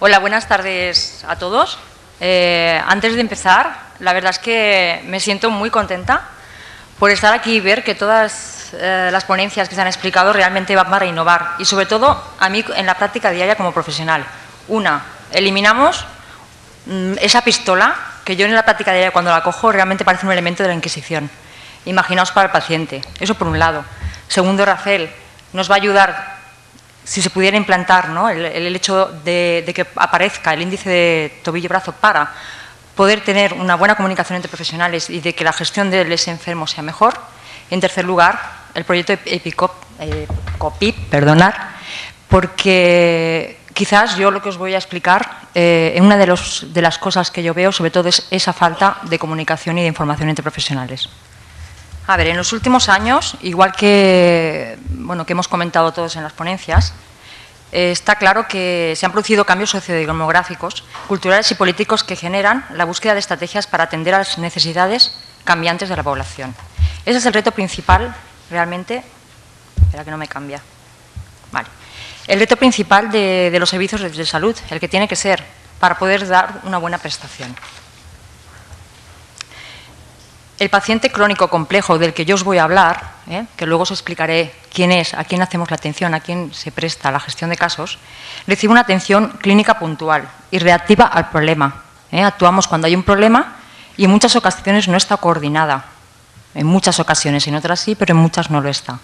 Hola, buenas tardes a todos. Antes de empezar, la verdad es que me siento muy contenta por estar aquí y ver que todas las ponencias que se han explicado realmente van para innovar y, sobre todo, a mí en la práctica diaria como profesional. Una, eliminamos esa pistola que yo en la práctica diaria cuando la cojo realmente parece un elemento de la Inquisición. Imaginaos para el paciente. Eso por un lado. Segundo, Rafael, nos va a ayudar, si se pudiera implantar, ¿no?, el hecho de que aparezca el índice de tobillo-brazo para poder tener una buena comunicación entre profesionales y de que la gestión del enfermo sea mejor. En tercer lugar, el proyecto EPICOPIP, porque quizás yo lo que os voy a explicar, una de las cosas que yo veo, sobre todo, es esa falta de comunicación y de información entre profesionales. A ver, en los últimos años, igual que, que hemos comentado todos en las ponencias, está claro que se han producido cambios sociodemográficos, culturales y políticos que generan la búsqueda de estrategias para atender a las necesidades cambiantes de la población. Ese es el reto principal, realmente. Espera que no me cambia. Vale. El reto principal de los servicios de salud, el que tiene que ser para poder dar una buena prestación. El paciente crónico complejo del que yo os voy a hablar, que luego os explicaré quién es, a quién hacemos la atención, a quién se presta la gestión de casos, recibe una atención clínica puntual y reactiva al problema. Actuamos cuando hay un problema y en muchas ocasiones no está coordinada. En muchas ocasiones, en otras sí, pero en muchas no lo está.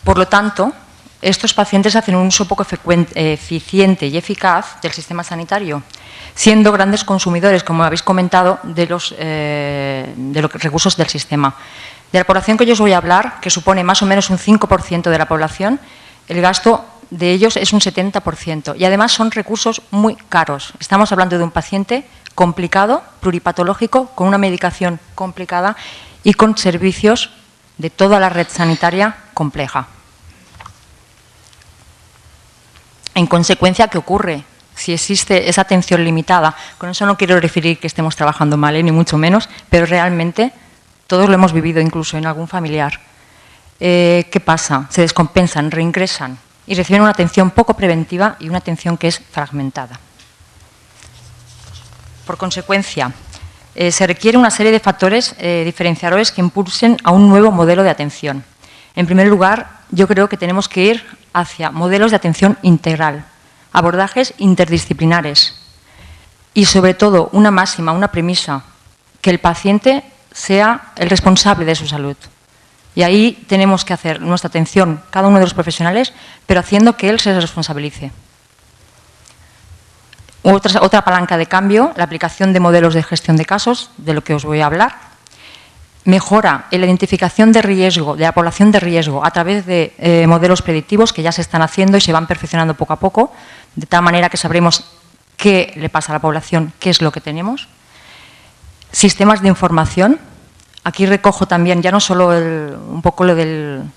Por lo tanto, estos pacientes hacen un uso poco eficiente y eficaz del sistema sanitario, siendo grandes consumidores, como habéis comentado, de los recursos del sistema. De la población que yo os voy a hablar, que supone más o menos un 5% de la población, el gasto de ellos es un 70%. Y además son recursos muy caros. Estamos hablando de un paciente complicado, pluripatológico, con una medicación complicada y con servicios de toda la red sanitaria compleja. En consecuencia, ¿qué ocurre? Si existe esa atención limitada, con eso no quiero referir que estemos trabajando mal, ni mucho menos, pero realmente todos lo hemos vivido, incluso en algún familiar. ¿Qué pasa? Se descompensan, reingresan y reciben una atención poco preventiva y una atención que es fragmentada. Por consecuencia, se requiere una serie de factores diferenciadores que impulsen a un nuevo modelo de atención. En primer lugar, yo creo que tenemos que ir hacia modelos de atención integral, abordajes interdisciplinares y, sobre todo, una máxima, una premisa, que el paciente sea el responsable de su salud. Y ahí tenemos que hacer nuestra atención, cada uno de los profesionales, pero haciendo que él se responsabilice. Otra palanca de cambio, la aplicación de modelos de gestión de casos, de lo que os voy a hablar. Mejora en la identificación de riesgo, de la población de riesgo, a través de modelos predictivos que ya se están haciendo y se van perfeccionando poco a poco, de tal manera que sabremos qué le pasa a la población, qué es lo que tenemos. Sistemas de información. Aquí recojo también ya no solo un poco lo del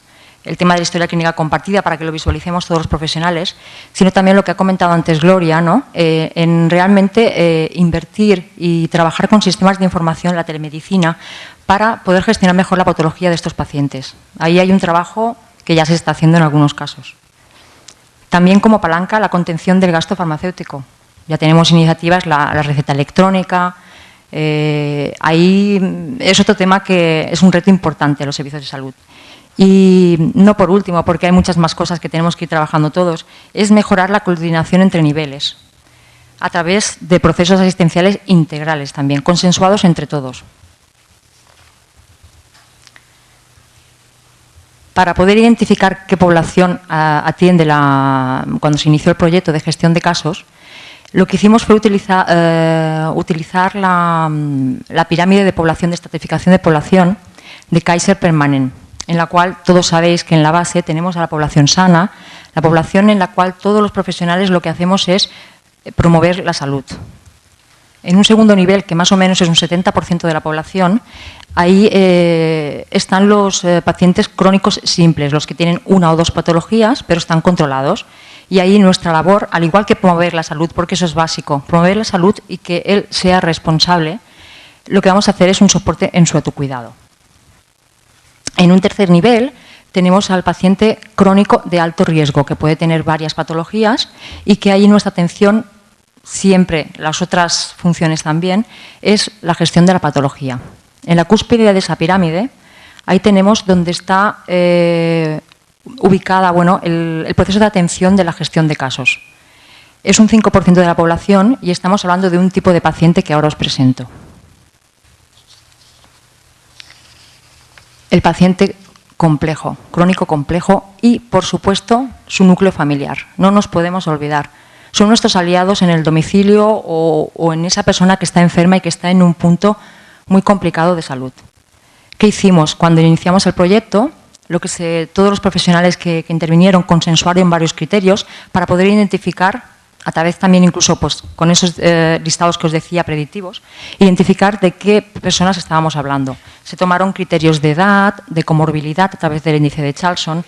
tema de la historia clínica compartida para que lo visualicemos todos los profesionales, sino también lo que ha comentado antes Gloria, ¿no?, en realmente invertir y trabajar con sistemas de información, la telemedicina, para poder gestionar mejor la patología de estos pacientes. Ahí hay un trabajo que ya se está haciendo en algunos casos. También como palanca la contención del gasto farmacéutico. Ya tenemos iniciativas, la receta electrónica. Ahí es otro tema que es un reto importante en los servicios de salud. Y no por último, porque hay muchas más cosas que tenemos que ir trabajando todos, es mejorar la coordinación entre niveles a través de procesos asistenciales integrales también, consensuados entre todos. Para poder identificar qué población atiende cuando se inició el proyecto de gestión de casos, lo que hicimos fue utilizar la pirámide de población, de estratificación de población de Kaiser Permanente, en la cual todos sabéis que en la base tenemos a la población sana, la población en la cual todos los profesionales lo que hacemos es promover la salud. En un segundo nivel, que más o menos es un 70% de la población, ahí están los pacientes crónicos simples, los que tienen una o dos patologías, pero están controlados. Y ahí nuestra labor, al igual que promover la salud, porque eso es básico, promover la salud y que él sea responsable, lo que vamos a hacer es un soporte en su autocuidado. En un tercer nivel tenemos al paciente crónico de alto riesgo, que puede tener varias patologías y que ahí nuestra atención, siempre, las otras funciones también, es la gestión de la patología. En la cúspide de esa pirámide, ahí tenemos donde está ubicada el proceso de atención de la gestión de casos. Es un 5% de la población y estamos hablando de un tipo de paciente que ahora os presento. El paciente complejo, crónico complejo y, por supuesto, su núcleo familiar. No nos podemos olvidar. Son nuestros aliados en el domicilio o en esa persona que está enferma y que está en un punto muy complicado de salud. ¿Qué hicimos? Cuando iniciamos el proyecto, todos los profesionales que intervinieron consensuaron varios criterios para poder identificar, a través también incluso pues, con esos listados que os decía predictivos, identificar de qué personas estábamos hablando. Se tomaron criterios de edad, de comorbilidad a través del índice de Charlson,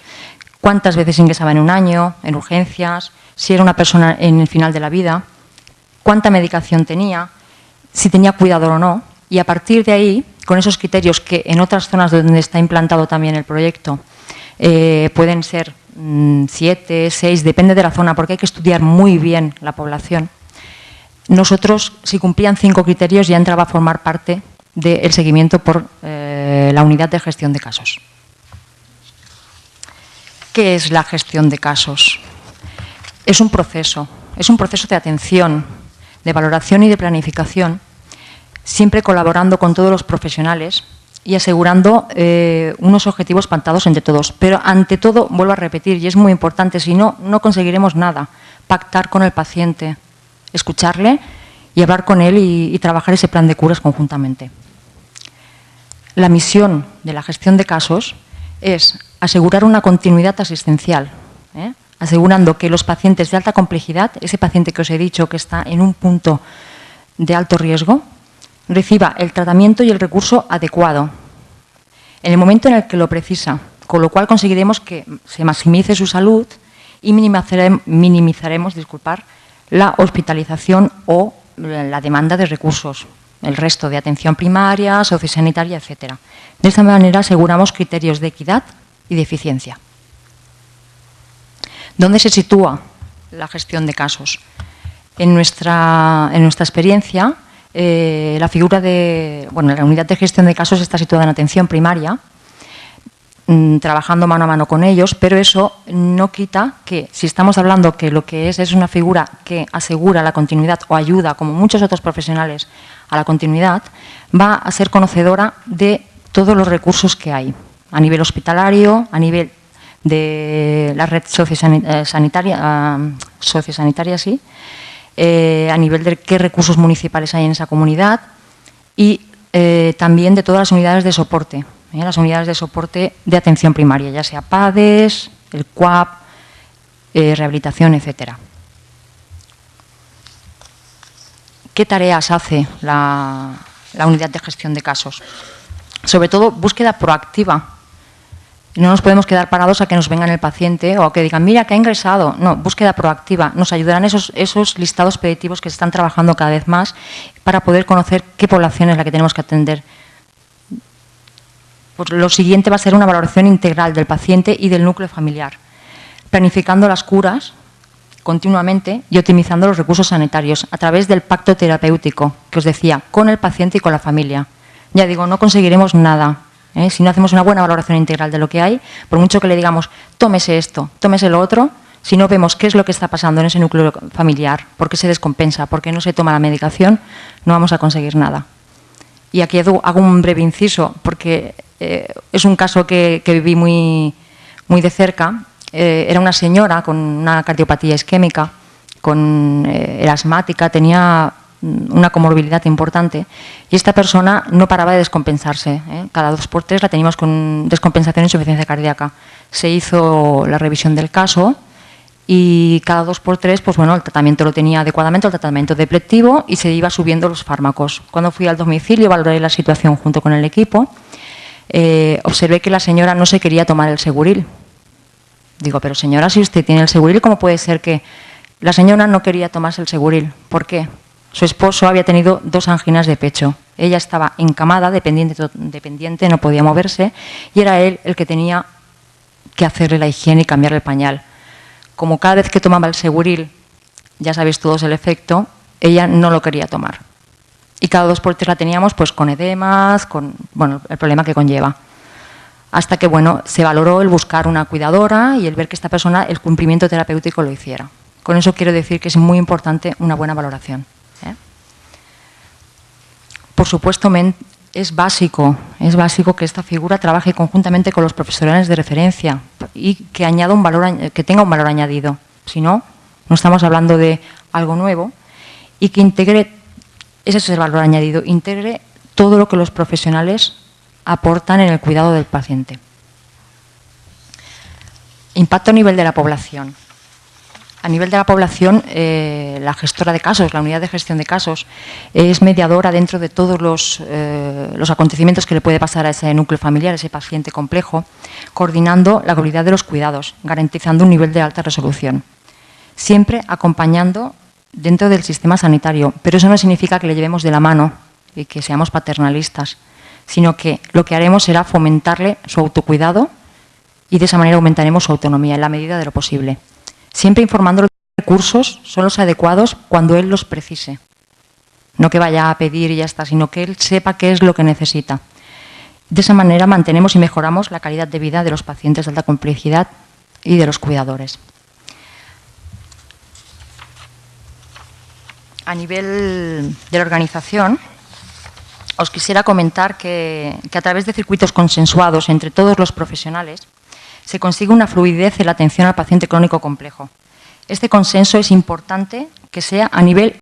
cuántas veces ingresaba en un año, en urgencias, si era una persona en el final de la vida, cuánta medicación tenía, si tenía cuidador o no, y a partir de ahí, con esos criterios que en otras zonas donde está implantado también el proyecto pueden ser 7, 6, depende de la zona, porque hay que estudiar muy bien la población. Nosotros, si cumplían 5 criterios, ya entraba a formar parte del seguimiento por la unidad de gestión de casos. ¿Qué es la gestión de casos? Es un proceso de atención, de valoración y de planificación, siempre colaborando con todos los profesionales y asegurando unos objetivos pactados entre todos. Pero ante todo, vuelvo a repetir, y es muy importante, si no, no conseguiremos nada, pactar con el paciente, escucharle y hablar con él y trabajar ese plan de curas conjuntamente. La misión de la gestión de casos es asegurar una continuidad asistencial, asegurando que los pacientes de alta complejidad, ese paciente que os he dicho que está en un punto de alto riesgo, reciba el tratamiento y el recurso adecuado en el momento en el que lo precisa, con lo cual conseguiremos que se maximice su salud y minimizaremos la hospitalización o la demanda de recursos, el resto de atención primaria, sociosanitaria, etc. De esta manera aseguramos criterios de equidad y de eficiencia. ¿Dónde se sitúa la gestión de casos? En nuestra experiencia, la figura de, la unidad de gestión de casos está situada en atención primaria, trabajando mano a mano con ellos, pero eso no quita que, si estamos hablando que lo que es una figura que asegura la continuidad o ayuda, como muchos otros profesionales, a la continuidad, va a ser conocedora de todos los recursos que hay, a nivel hospitalario, a nivel de la red sociosanitaria, sí, a nivel de qué recursos municipales hay en esa comunidad y también de todas las unidades de soporte, las unidades de soporte de atención primaria, ya sea PADES, el CUAP, rehabilitación, etcétera. ¿Qué tareas hace la unidad de gestión de casos? Sobre todo, búsqueda proactiva. No nos podemos quedar parados a que nos vengan el paciente o a que digan, mira, que ha ingresado. No, búsqueda proactiva. Nos ayudarán esos listados predictivos que se están trabajando cada vez más para poder conocer qué población es la que tenemos que atender. Pues lo siguiente va a ser una valoración integral del paciente y del núcleo familiar, planificando las curas continuamente y optimizando los recursos sanitarios a través del pacto terapéutico, que os decía, con el paciente y con la familia. Ya digo, no conseguiremos nada. Si no hacemos una buena valoración integral de lo que hay, por mucho que le digamos, tómese esto, tómese lo otro, si no vemos qué es lo que está pasando en ese núcleo familiar, por qué se descompensa, por qué no se toma la medicación, no vamos a conseguir nada. Y aquí hago un breve inciso, porque es un caso que viví muy de cerca. Era una señora con una cardiopatía isquémica, era asmática, tenía una comorbilidad importante y esta persona no paraba de descompensarse. Cada 2 por 3 la teníamos con descompensación e insuficiencia cardíaca. Se hizo la revisión del caso y cada 2 por 3 pues bueno, el tratamiento lo tenía adecuadamente, el tratamiento depresivo, y se iba subiendo los fármacos. Cuando fui al domicilio valoré la situación junto con el equipo, observé que la señora no se quería tomar el Seguril. Digo, pero señora, si usted tiene el Seguril, ¿cómo puede ser que la señora no quería tomarse el Seguril? ¿Por qué? Su esposo había tenido 2 anginas de pecho. Ella estaba encamada, dependiente, no podía moverse, y era él el que tenía que hacerle la higiene y cambiarle el pañal. Como cada vez que tomaba el Seguril, ya sabéis todos el efecto, ella no lo quería tomar. Y cada 2 por 3 la teníamos pues con edemas, con el problema que conlleva. Hasta que se valoró el buscar una cuidadora y el ver que esta persona el cumplimiento terapéutico lo hiciera. Con eso quiero decir que es muy importante una buena valoración. Por supuesto, es básico que esta figura trabaje conjuntamente con los profesionales de referencia y que tenga un valor añadido. Si no, no estamos hablando de algo nuevo y que integre, ese es el valor añadido, integre todo lo que los profesionales aportan en el cuidado del paciente. Impacto a nivel de la población. A nivel de la población, la gestora de casos, la unidad de gestión de casos, es mediadora dentro de todos los acontecimientos que le puede pasar a ese núcleo familiar, a ese paciente complejo, coordinando la calidad de los cuidados, garantizando un nivel de alta resolución. Siempre acompañando dentro del sistema sanitario, pero eso no significa que le llevemos de la mano y que seamos paternalistas, sino que lo que haremos será fomentarle su autocuidado y de esa manera aumentaremos su autonomía en la medida de lo posible. Siempre informándolo de que los recursos son los adecuados cuando él los precise. No que vaya a pedir y ya está, sino que él sepa qué es lo que necesita. De esa manera mantenemos y mejoramos la calidad de vida de los pacientes de alta complejidad y de los cuidadores. A nivel de la organización, os quisiera comentar que a través de circuitos consensuados entre todos los profesionales se consigue una fluidez en la atención al paciente crónico complejo. Este consenso es importante que sea a nivel